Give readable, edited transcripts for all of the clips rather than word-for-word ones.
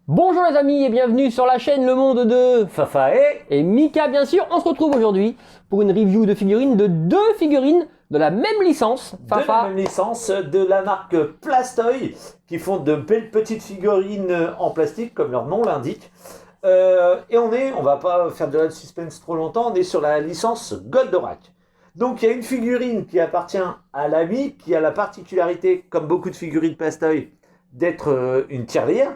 Bonjour les amis et bienvenue sur la chaîne Le Monde de Fafa et Mika bien sûr. On se retrouve aujourd'hui pour une review de figurines de deux figurines de la même licence. de la même licence de la marque Plastoy qui font de belles petites figurines en plastique comme leur nom l'indique. Et on va pas faire de la suspense trop longtemps, on est sur la licence Goldorak. Donc il y a une figurine qui appartient à l'ami qui a la particularité, comme beaucoup de figurines Plastoy, d'être une tirelire.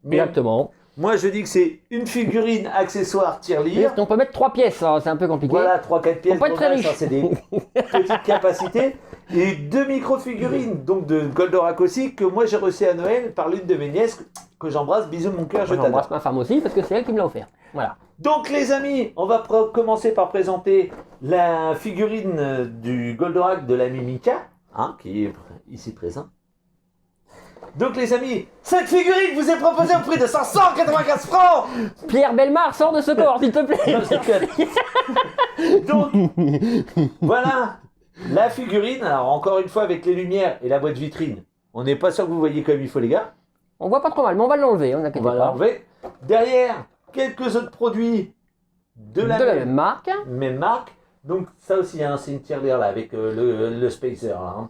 Exactement. Moi je dis que c'est une figurine accessoire tirelire. On peut mettre 3 pièces, hein, c'est un peu compliqué. Voilà, 3-4 pièces. Faut pas être très riche. C'est des petites capacités. Et deux micro-figurines, donc de Goldorak aussi, que moi j'ai reçu à Noël par l'une de mes nièces, que j'embrasse. Bisous mon cœur, je J'embrasse t'adore. ma femme aussi parce que c'est elle qui me l'a offert. Voilà. Donc les amis, on va commencer par présenter la figurine du Goldorak de l'ami Mika, qui est ici présent. Donc les amis, cette figurine vous est proposée au prix de 595 francs. Pierre Belmar, sors de ce corps s'il te plaît. Non, je déconne. Donc, voilà, la figurine, alors encore une fois avec les lumières et la boîte vitrine, on n'est pas sûr que vous voyez comme il faut les gars, On voit pas trop mal, mais on va l'enlever, on on n'inquiète va pas. l'enlever. Derrière, quelques autres produits de la même marque. même marque, donc ça aussi, c'est une tirelire là avec le spacer là.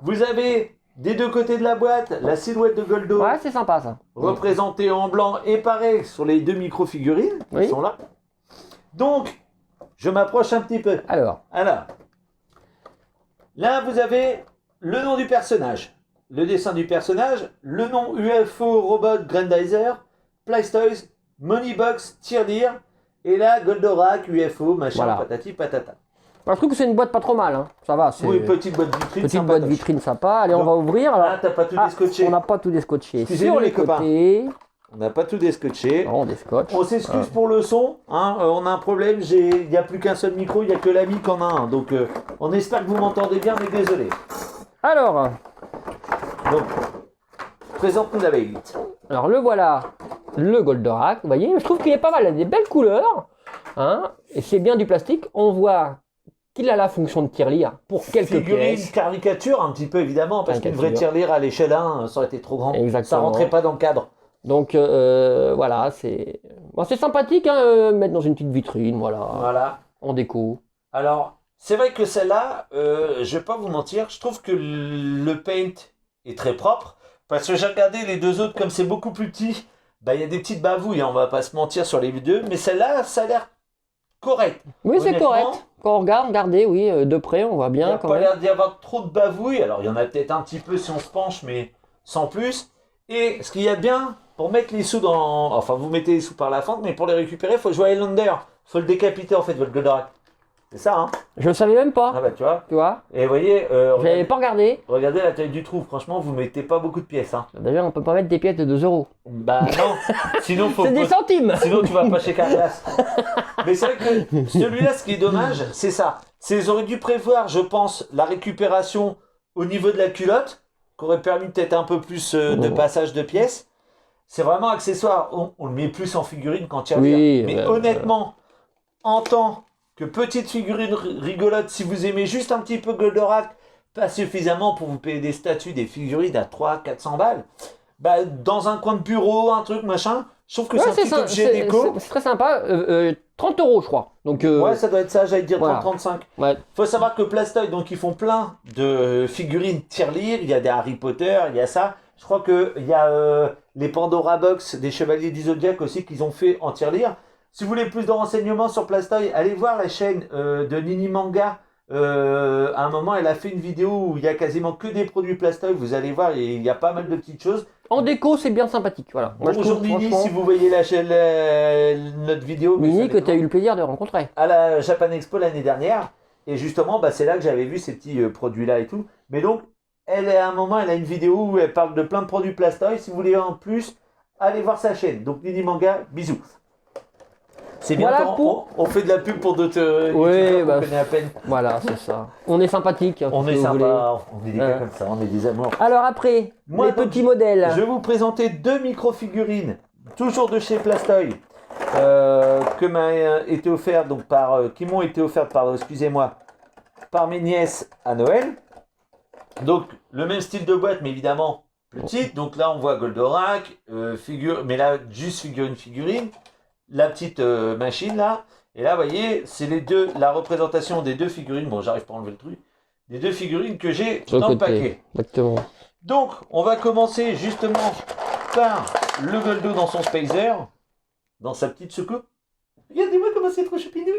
Vous avez des deux côtés de la boîte la silhouette de Goldo. Ouais, c'est sympa ça. Représenté en blanc et pareil sur les deux micro-figurines qui Oui. sont là. Donc, je m'approche un petit peu. Alors, Là, vous avez le nom du personnage, le dessin du personnage, le nom UFO Robot Grandizer, Plastoys, Moneybox, Tirelire, et là, Goldorak, UFO, machin, Voilà. patati patata. je trouve que c'est une boîte pas trop mal, hein. Ça va. C'est Oui, petite boîte vitrine. petite boîte sympatoche. vitrine sympa. Allez, on Donc, va ouvrir. Alors, Ah, t'as pas tout descotché. on n'a pas tout descotché. Excusez-nous, Sur les les copains. côtés, On n'a pas tout descotché. on descotche. On s'excuse pour le son, on a un problème, il n'y a plus qu'un seul micro, il n'y a que l'ami qui en a un. Donc on espère que vous m'entendez bien, mais désolé. Alors, Donc, présente-nous la baguette. alors le voilà, le Goldorak. Vous voyez, je trouve qu'il est pas mal. Il a des belles couleurs. Et c'est bien du plastique. On voit qu'il a la fonction de tirelire pour quelques Figurine, pièces. caricature un petit peu évidemment, parce qu'une vraie Caricature. tirelire à l'échelle 1, ça aurait été trop grand. Exactement. Ça rentrait pas dans le cadre. Donc voilà, c'est sympathique, mettre dans une petite vitrine, Voilà. en déco. Alors, c'est vrai que celle-là, je vais pas vous mentir, je trouve que le paint est très propre, parce que j'ai regardé les deux autres, comme c'est beaucoup plus petit, il y a des petites bavouilles, on va pas se mentir sur les deux, mais celle-là, ça a l'air correct. Oui, c'est Honnêtement, correct. Quand on regarde, regardez, oui, de près, on voit Il n'y bien a quand pas même. l'air d'y avoir trop de bavouilles. Alors, il y en a peut-être un petit peu si on se penche, mais sans plus. Et ce qu'il y a de bien, pour mettre les sous dans... Enfin, vous mettez les sous par la fente, mais pour les récupérer, il faut jouer à Highlander. Il faut le décapiter, en fait, votre Goldorak. C'est ça, hein? Je le savais même pas, Ah bah, tu vois. tu vois. Et vous voyez, J'avais pas regardé. regardez la taille du trou. Franchement, vous mettez pas beaucoup de pièces, hein. D'ailleurs, on peut pas mettre des pièces de 2 euros. Bah non. Sinon, faut... C'est des centimes. Sinon, tu vas pas chez Carglass. Mais c'est vrai que celui-là, ce qui est dommage, c'est ça. C'est ils auraient dû prévoir, je pense, la récupération au niveau de la culotte, qui aurait permis peut-être un peu plus de passage de pièces. C'est vraiment accessoire. On le met plus en figurine qu'en tirelire. Oui, mais honnêtement, en tant que petite figurine rigolote, si vous aimez juste un petit peu Goldorak, pas suffisamment pour vous payer des statues, des figurines à 300-400 balles, dans un coin de bureau, un truc, machin, je trouve que c'est un petit objet déco. C'est très sympa. 30 euros, je crois. Donc, Ouais, ça doit être ça, j'allais dire voilà. 30-35. ouais. Faut savoir que Plastoy, donc ils font plein de figurines tirelire, il y a des Harry Potter, il y a ça. Je crois qu'il y a les Pandora Box des Chevaliers du Zodiac aussi qu'ils ont fait en tirelire. Si vous voulez plus de renseignements sur Plastoy, allez voir la chaîne de Nini Manga. À un moment, elle a fait une vidéo où il y a quasiment que des produits Plastoy. Vous allez voir, il y a pas mal de petites choses. En déco, c'est bien sympathique. Voilà. Moi, je Bonjour trouve, Nini, franchement, si vous voyez la chaîne, notre vidéo. mais Nini, ça que tu as dépend. eu le plaisir de rencontrer. À la Japan Expo l'année dernière. Et justement, c'est là que j'avais vu ces petits produits-là et tout. Mais donc, elle, à un moment, elle a une vidéo où elle parle de plein de produits Plastoy. Si vous voulez en plus, allez voir sa chaîne. Donc, Nini Manga, bisous. C'est bien Voilà quand pour- on fait de la pub pour d'autres Oui, youtubeurs qu'on connaît à peine. Voilà, c'est ça. On est sympathique. On si est vous voulez. sympa, on est des gars Ouais. comme ça, on est des amours. Alors après, Moi, les donc, petits modèles. Je vais vous présenter deux micro-figurines, toujours de chez Plastoy, qui m'ont été offertes par mes nièces à Noël. Donc le même style de boîte, mais évidemment petite. Donc là, on voit Goldorak, mais là, juste figurine. La petite machine là. Et là, vous voyez, c'est la représentation des deux figurines. Bon, j'arrive pas à enlever le truc. Des deux figurines que j'ai dans le paquet. Exactement. Donc, on va commencer justement par le Goldo dans son Spacer, dans sa petite soucoupe. Regardez-moi comment c'est trop choupinou.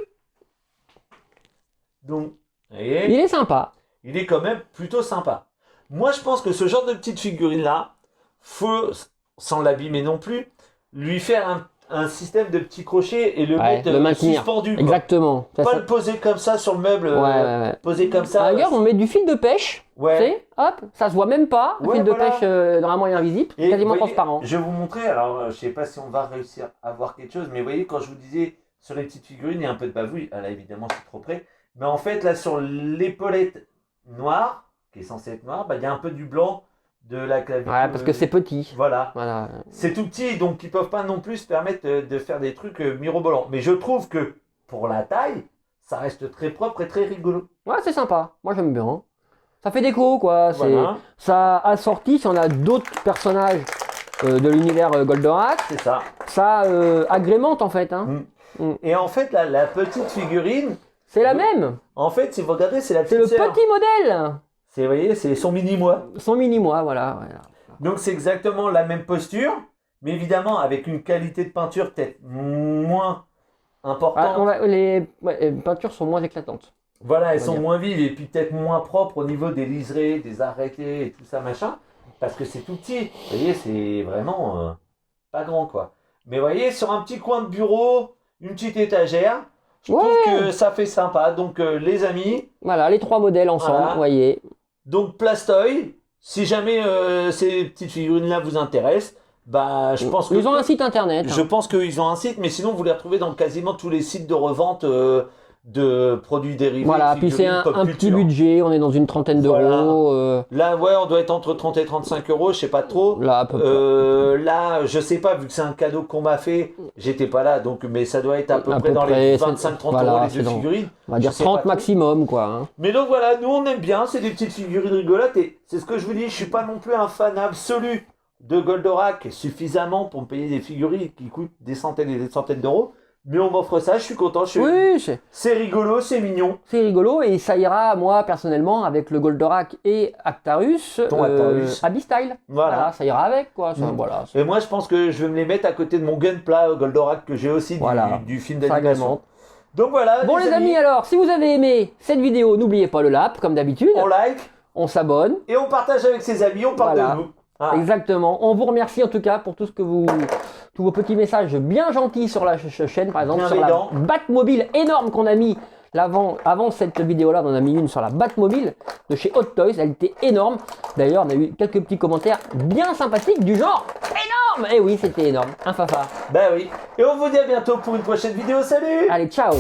Donc, vous voyez, Il est sympa. il est quand même plutôt sympa. Moi, je pense que ce genre de petite figurine-là, faut, sans l'abîmer non plus, lui faire un système de petits crochets et le mettre le maintenir. suspendu. Quoi. Exactement. Ça, Pas le poser comme ça sur le meuble, ouais. poser comme ça. À on met du fil de pêche. Ouais. Tu sais, hop, ça se voit même pas. Le Ouais, fil de voilà. pêche normalement invisible, Et quasiment vous voyez, transparent. Je vais vous montrer, alors je sais pas si on va réussir à voir quelque chose, mais vous voyez, quand je vous disais sur les petites figurines, il y a un peu de bavouille. Ah là, évidemment, je suis trop près. Mais en fait, là, sur l'épaulette noire, qui est censée être noire, bah, il y a un peu du blanc de la clavicule. Ouais, parce que c'est petit. Voilà. Voilà. C'est tout petit, donc ils peuvent pas non plus se permettre de faire des trucs mirobolants. Mais je trouve que pour la taille, ça reste très propre et très rigolo. Ouais, c'est sympa. Moi, j'aime bien. Ça fait déco, quoi. Voilà. Ça assortit, si on a d'autres personnages de l'univers Goldorak, C'est ça. ça agrémente, en fait. Hein. Et en fait, la petite figurine, C'est la même. en fait, si vous regardez, c'est la C'est petite le sœur. petit modèle. Vous voyez, c'est son mini-moi. Son mini-moi, voilà. Donc c'est exactement la même posture, mais évidemment avec une qualité de peinture peut-être moins importante. Les peintures sont moins éclatantes. Voilà, elles on va sont dire. moins vives et puis peut-être moins propres au niveau des liserés, des arrêtés et tout ça machin, parce que c'est tout petit. Vous voyez, c'est vraiment pas grand quoi. Mais vous voyez, sur un petit coin de bureau, une petite étagère, je trouve que ça fait sympa. Donc les amis, Voilà, les trois modèles ensemble, Voilà. vous voyez. donc Plastoy, si jamais ces petites figurines-là vous intéressent, bah je pense que Ils ont un site internet. Je pense qu'ils ont un site, mais sinon vous les retrouvez dans quasiment tous les sites de revente de produits dérivés. Voilà, puis c'est un petit budget, on est dans une trentaine d'euros. Voilà. Là, ouais, on doit être entre 30 et 35 euros, je sais pas trop. Là, à peu près. Là, je sais pas, vu que c'est un cadeau qu'on m'a fait, j'étais pas là, donc, mais ça doit être à peu près dans les 25-30 euros les deux figurines. On va dire Je sais 30 pas trop. maximum, quoi. Hein. Mais donc voilà, nous on aime bien, c'est des petites figurines rigolotes et c'est ce que je vous dis, je suis pas non plus un fan absolu de Goldorak suffisamment pour me payer des figurines qui coûtent des centaines et des centaines d'euros. Mais on m'offre ça, je suis content. Oui, C'est rigolo, c'est mignon. c'est rigolo et ça ira, moi, personnellement, avec le Goldorak et Actarus, Ton Actarus. Abby-style. Voilà. Ça ira avec, quoi. Ça, Mm. voilà, Et moi, je pense que je vais me les mettre à côté de mon Gunpla Goldorak que j'ai aussi Voilà. du film ça d'animation. agrémente. Donc voilà. Bon, les amis, alors, si vous avez aimé cette vidéo, n'oubliez pas le like, comme d'habitude. on like On s'abonne. et on partage avec ses amis, on parle Voilà. de nous. Ah. Exactement. On vous remercie en tout cas pour tout ce que tous vos petits messages bien gentils sur la chaîne, par exemple sur la Bienveillant. Batmobile énorme qu'on a mis avant cette vidéo-là, on en a mis une sur la Batmobile de chez Hot Toys. Elle était énorme. D'ailleurs, on a eu quelques petits commentaires bien sympathiques du genre énorme. Eh oui, c'était énorme. Un fafa. Bah oui. Et on vous dit à bientôt pour une prochaine vidéo. Salut! Allez, ciao.